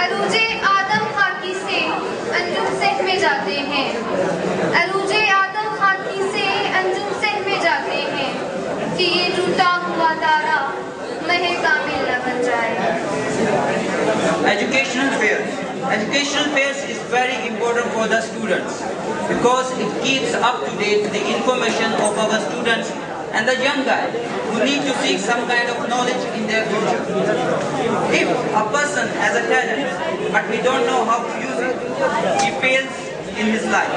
अरूजे आदम खाकी से अंजुम सेठ में जाते हैं। अरूजे आदम खाकी से अंजुम सेठ में जाते हैं कि ये टूटा हुआ तारा महे कामिल न बन जाए। Educational fairs is very important for the students because it keeps up to date the information of our students and the young guys who need to seek some kind of knowledge in their future. If a person has a talent but we don't know how to use it, he fails in his life.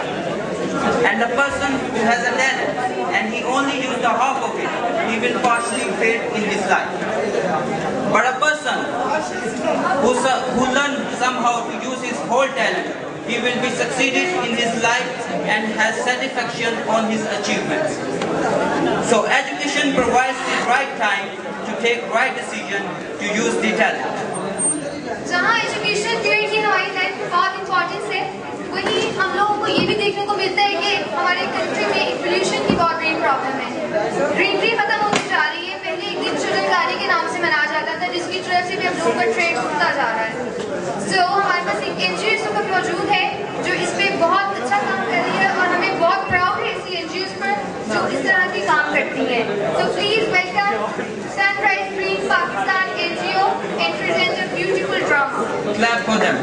And a person who has a talent and he only uses the half of it, he will partially fail in his life. But a person who learns somehow to use his whole talent, he will be succeeded in his life and has satisfaction on his achievements. So education provides the right time to take right decision to use the talent. जहाँ education period की हमारी life में बहुत importance है, वहीं हम लोगों को ये भी देखने को मिलता है कि हमारे कंट्री में पोल्यूशन की बहुत बड़ी प्रॉब्लम है। ग्रीनरी खत्म होती जा रही है। पहले एक दिन चिकनकारी के नाम से मनाया जाता था, जिसकी वजह से भी अब लोगों का ट्रेड उठता जा रहा है। तो हमारे पास एक NGO मौजूद है जो इस पे बहुत अच्छा काम कर रही है और हमें बहुत प्राउड है ऐसी NGOs पर जो इस तरह के काम करती हैं। So please welcome Sunrise Green Pakistan NGO and present a beautiful drama. Clap for them.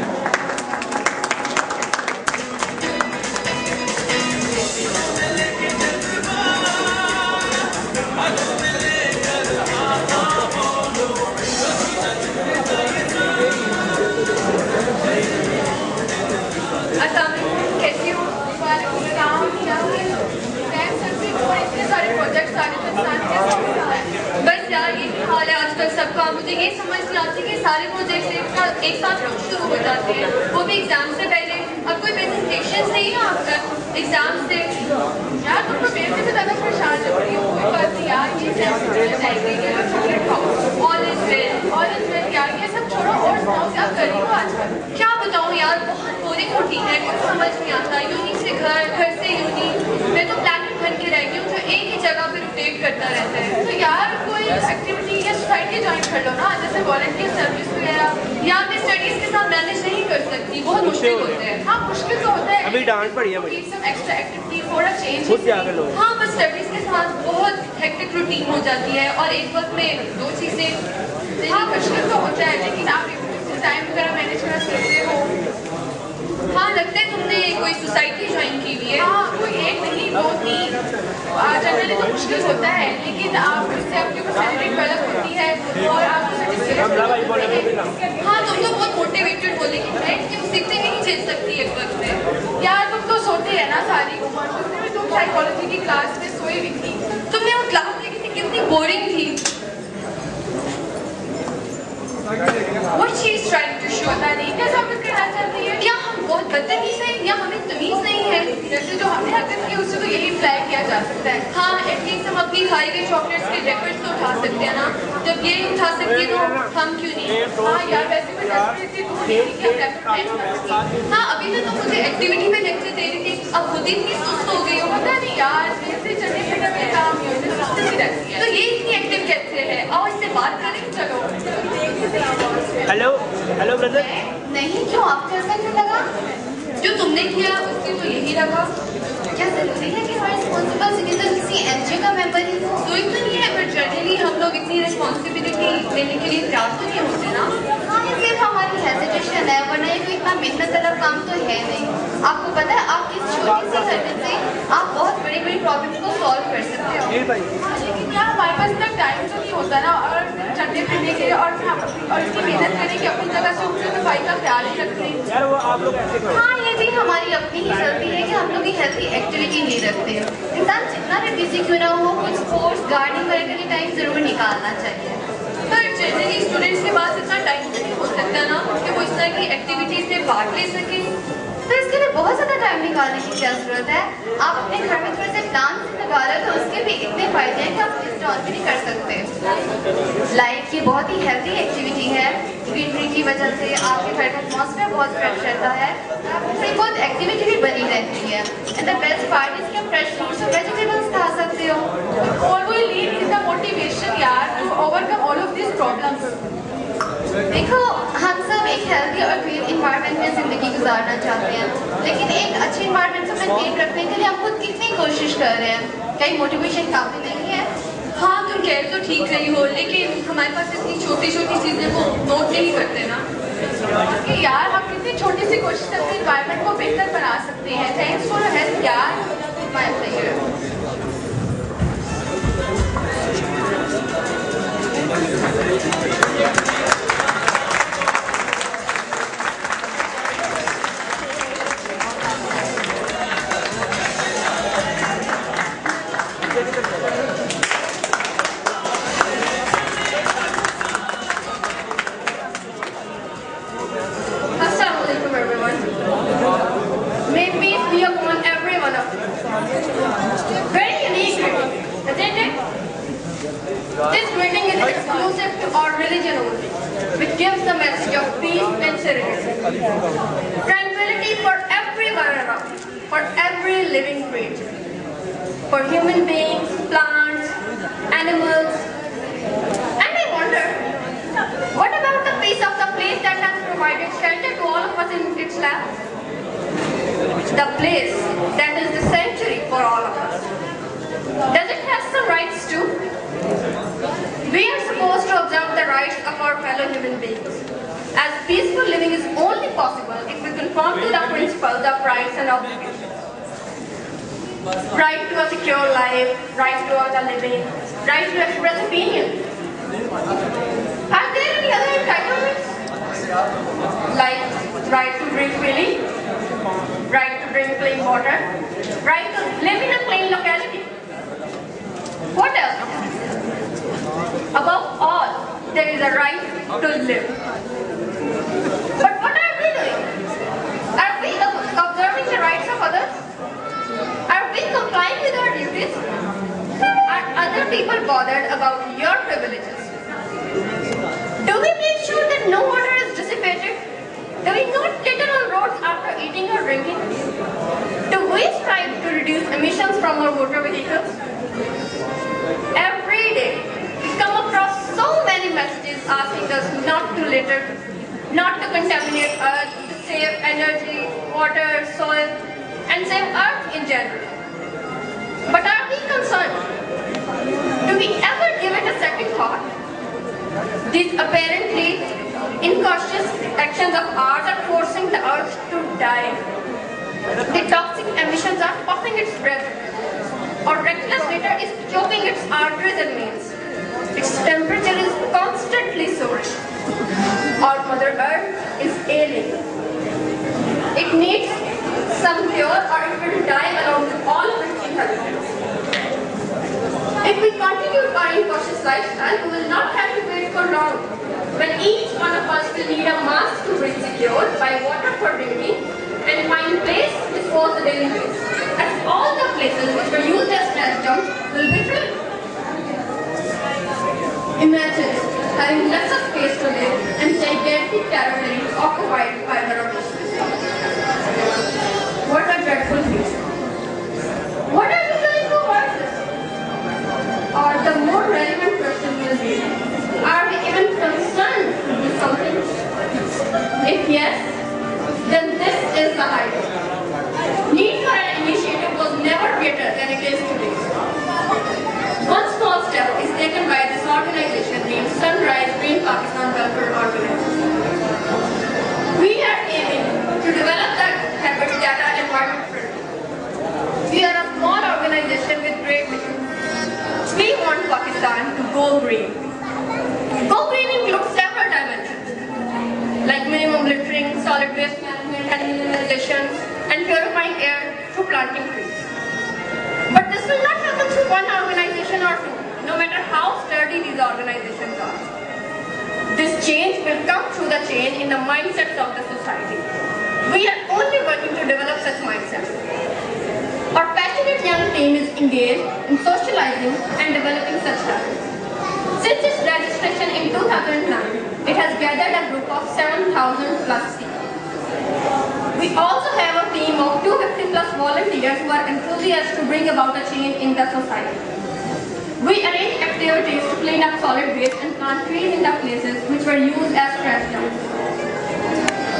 सबका मुझे ये समझ नहीं आती कि सारे प्रोजेक्ट्स एक साथ शुरू हो जाते हैं, वो भी एग्जाम से पहले। अब कोई प्रेजेंटेशन नहीं है आपका एग्जाम से, यार तुम तो मेरे से ज़्यादा परेशान लग रही हो। कोई बात नहीं यार, ये ऑल इज वेल यार, ये सब छोड़ो और सुनाओ क्या कर रही हो आजकल। क्या बताऊँ यार, बहुत बोरिंग रूटीन है, कुछ समझ नहीं आता। यूनी से घर, घर से यूनी, मैं तो प्लानिंग बन के रह गई हूँ जो एक ही जगह पर रोटेट करता रहता है। तो यार कोई एक्टिविटी या सोसाइटी ज्वाइन कर लो ना, जैसे वॉलंटियर सर्विस वगैरह। या मैं स्टडीज के साथ मैनेज नहीं कर सकती, बहुत मुश्किल होता है। हाँ मुश्किल तो होता है, अभी डांट पड़ी है भाई। एक्स्ट्रा एक्टिविटी थोड़ा चेंज खुद जाकर लो। हाँ बस स्टडीज के साथ बहुत हेक्टिक रूटीन हो जाती है और एक वक्त में दो चीजें। हाँ मुश्किल तो होता है, लेकिन आप टाइम वगैरह मैनेज करना सीखते हो। हाँ लगता है तुमने कोई सोसाइटी ज्वाइन की हुई है। हाँ कोई एक नहीं, दो तीन। जनरली तो मुश्किल होता है, लेकिन आप उससे आपके ऊपर सैलरी डेवलप होती है और आपको हाँ तुम तो बहुत मोटिवेटेड हो, लेकिन मैं क्यों सीखने नहीं झेल सकती एक वक्त में। यार तुम तो सोते है ना सारी उम्र, तुम साइकोलॉजी की क्लास में सोई हुई थी। तुमने वो क्लास देखी थी, कितनी बोरिंग थी। What she is trying to show, पता नहीं क्या साबित करना चाहती है। क्या हम बहुत बदतमीज हैं या हमें तमीज नहीं है? जैसे जो हमने हरकत की उससे तो यही अप्लाई किया जा सकता है। हाँ एटलीस्ट हम अपनी खाई गई चॉकलेट्स के रेकॉर्ड्स तो उठा सकते हैं ना। जब ये उठा सकती है तो हम क्यों नहीं। हाँ यार वैसे मैं हाँ अभी तो तुम मुझे एक्टिविटी में लेक्चर दे रही थी, अब खुद ही इतनी सुस्त हो गई हो। पता नहीं यार जैसे चलने फिरने में काम नहीं होता, सुस्ती रहती है। तो ये इतनी एक्टिव कैसे है? और इससे बात करें चलो। Hello brother. नहीं क्यों आपको ऐसा क्यों लगा? जो तुमने किया उससे तो यही लगा। क्या जरूरी है कि हमारे रिस्पॉन्सिबल सिटीजन किसी NGO का मेंबर ही हो? कोई तो नहीं है, पर जनरली हम लोग इतनी रिस्पॉन्सिबिलिटी लेने के लिए तैयार तो नहीं होते ना। हाँ ये सिर्फ हमारी हेजिटेशन है, वरना ये कोई इतना मेहनत वाला काम तो है नहीं। आपको पता है आप इस छोटी सी हरकत से आप बहुत बड़ी बड़ी प्रॉब्लम्स को सॉल्व कर सकते हो। लेकिन यार हमारे पास इतना टाइम तो नहीं होता ना, और चलने फिरने के और इसकी मेहनत करने की अपनी जगह से उनकी सफाई का ख्याल ही रखते हैं। यार वो आप लोग ऐसे करो। हाँ ये भी हमारी अपनी ही गलती है कि हम लोग ये हेल्थी एक्टिविटी नहीं रखते। इंसान जितना भी बिजी क्यों ना हो, कुछ स्पोर्ट्स गार्डनिंग वगैरह के लिए टाइम जरूर निकालना चाहिए। पर जनरली स्टूडेंट्स के पास इतना टाइम नहीं हो सकता ना कि वो इस तरह की एक्टिविटीज में पार्ट ले सके। तो इसके लिए बहुत ज़्यादा टाइम निकालने की क्या जरूरत है? आप अपने घर में थोड़े से प्लान निकालो तो उसके भी इतने फायदे हैं कि आप लिस्ट ऑन भी नहीं कर सकते। लाइफ की बहुत ही हेल्थी एक्टिविटी है, ग्रीनरी की वजह से आपके घर का एटमॉस्फेयर बहुत फ्रेश रहता है, थोड़ी बहुत एक्टिविटी भी बनी रहती है। And the best part is कि फ्रेश फ्रूट्स और वेजिटेबल्स खा सकते हो। Always live with the motivation यार to overcome all of this problems. देखो, हम सब एक हेल्दी और ग्रीन इन्वायरमेंट में ज़िंदगी गुजारना चाहते हैं, लेकिन एक अच्छी इन्वायरमेंट को मेंटेन रखने के लिए हम खुद कितनी कोशिश कर रहे हैं। कहीं मोटिवेशन काफ़ी नहीं है? हाँ, तुम कह तो ठीक रही हो, लेकिन हमारे पास इतनी छोटी छोटी चीज़ें को नोट नहीं करते ना। कि यार हम कितनी छोटी सी कोशिश से अपने इन्वायरमेंट को बेहतर बना सकते हैं। थैंक्स फॉर हेल्प यार, my pleasure. This greeting is exclusive to our religion only, which gives the message of peace and serenity. Tranquility for everyone around, for every living creature, for human beings, plants, animals. And I wonder, what about the peace of the place that has provided shelter to all of us in its lap? The place that is the sanctuary for all of us. Does it have some rights too? We are supposed to observe the rights of our fellow human beings, as peaceful living is only possible if we conform to the principles of rights and obligations. Right to a secure life, right to the living, right to express opinion. Are there any other entitlements? Like right to drink freely, right to drink clean water, right to live in a clean locality. What else? Above all, there is a right to live. But what are we doing? Are we observing the rights of others? Are we complying with our duties? Are other people bothered about your privileges? Do we make sure that no water is dissipated? Do we not litter on roads after eating or drinking? Do we strive to reduce emissions from our motor vehicles? Every day, we come across so many messages asking us not to litter, not to contaminate earth, to save energy, water, soil, and save earth in general. But are we concerned? Do we ever give it a second thought? These apparently incautious actions of ours are forcing the earth to die. The toxic emissions are puffing its breath. Our reckless litter is choking its arteries and veins. Its temperature is constantly soaring. Our Mother Earth is ailing. It needs some cure or it will die along with all of its inhabitants. If we continue our incautious lifestyle, we will not have to wait for long, when each one of us will need a mask to breathe secure, buy water for drinking, and find place to dispose the daily waste. As all the places which were used as trash dumps will be filled. Imagine having less of space to live and gigantic territory occupied by the rubbish. What a dreadful future. What are we doing to avoid this? Or the more relevant question will be, are we even concerned to do something? If yes, then this is the height. Need for an initiative was never greater than it is today. One small step is taken by this organization named Sunrise Green Pakistan Welfare Organization. We are aiming to develop the habits that are environment friendly. We are a small organization with great vision. We want Pakistan to go green. Go green includes several dimensions, like minimum littering, solid waste management, and minimization, and purifying air through planting trees. But this will not happen through one organization or two, no matter how sturdy these organizations are. This change will come through the change in the mindsets of the society. We are only working to develop such mindsets. Our passionate young team is engaged in socializing and developing such habits. Since its registration in 2009, it has gathered a group 1,000 plus seats. We also have a team of 250 plus volunteers who are enthusiastic to bring about a change in the society. We arrange activities to clean up solid waste and plant trees in the places which were used as trash dumps.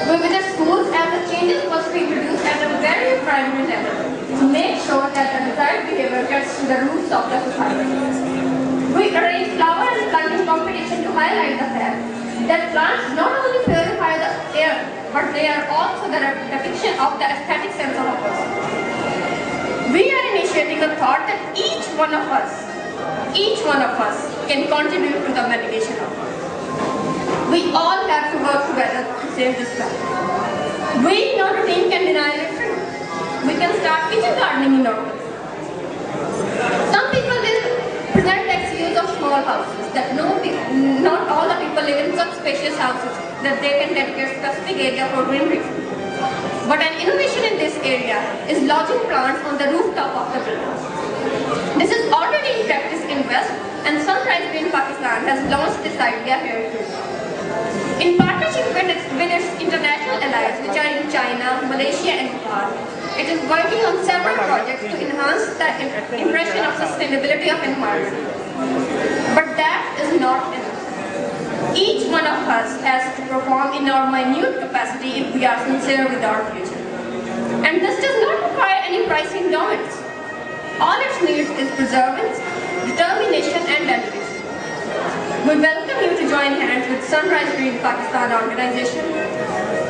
We visit schools and the changes must be introduced at a very primary level to make sure that the desired behavior gets to the roots of the society. We arrange flower and planting competition to highlight the fact that plants not only purify the air, but they are also the depiction of the aesthetic sense of a person. We are initiating a thought that each one of us can contribute to the mitigation of it. We all have to work together to save this planet. We, not a team, can deny it. We can start kitchen gardening in our place. Some people will present the excuse of small houses, that not all the people live in such spacious houses that they can dedicate specific area for greenery. But an innovation in this area is lodging plants on the rooftop of the building. This is already in practice in West, and Sunrise Green Pakistan has launched this idea here too. In partnership with its international allies, which are in China, Malaysia and Nepal, it is working on several projects to enhance the impression of sustainability of environment. But that is not enough. Each one of us has to perform in our minute capacity if we are sincere with our future. And this does not require any pricing endowments. All it needs is perseverance, determination and dedication. We welcome you to join hands with Sunrise Green Pakistan organization.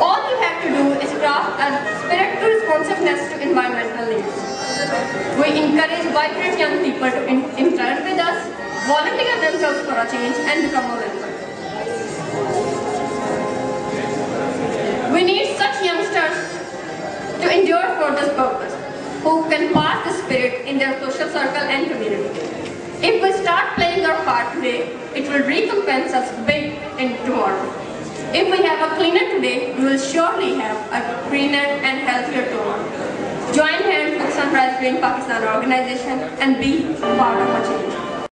All you have to do is craft a spirit to responsiveness to environmental needs. We encourage vibrant young people to intern with us, volunteer themselves for a change and become a member. We need such youngsters to endure for this purpose, who can pass the spirit in their social circle and community. If we start playing our part today, it will recompense us big in tomorrow. If we have a cleaner today, we will surely have a greener and healthier tomorrow. Join hands with Sunrise Green Pakistan organization and be part of a change.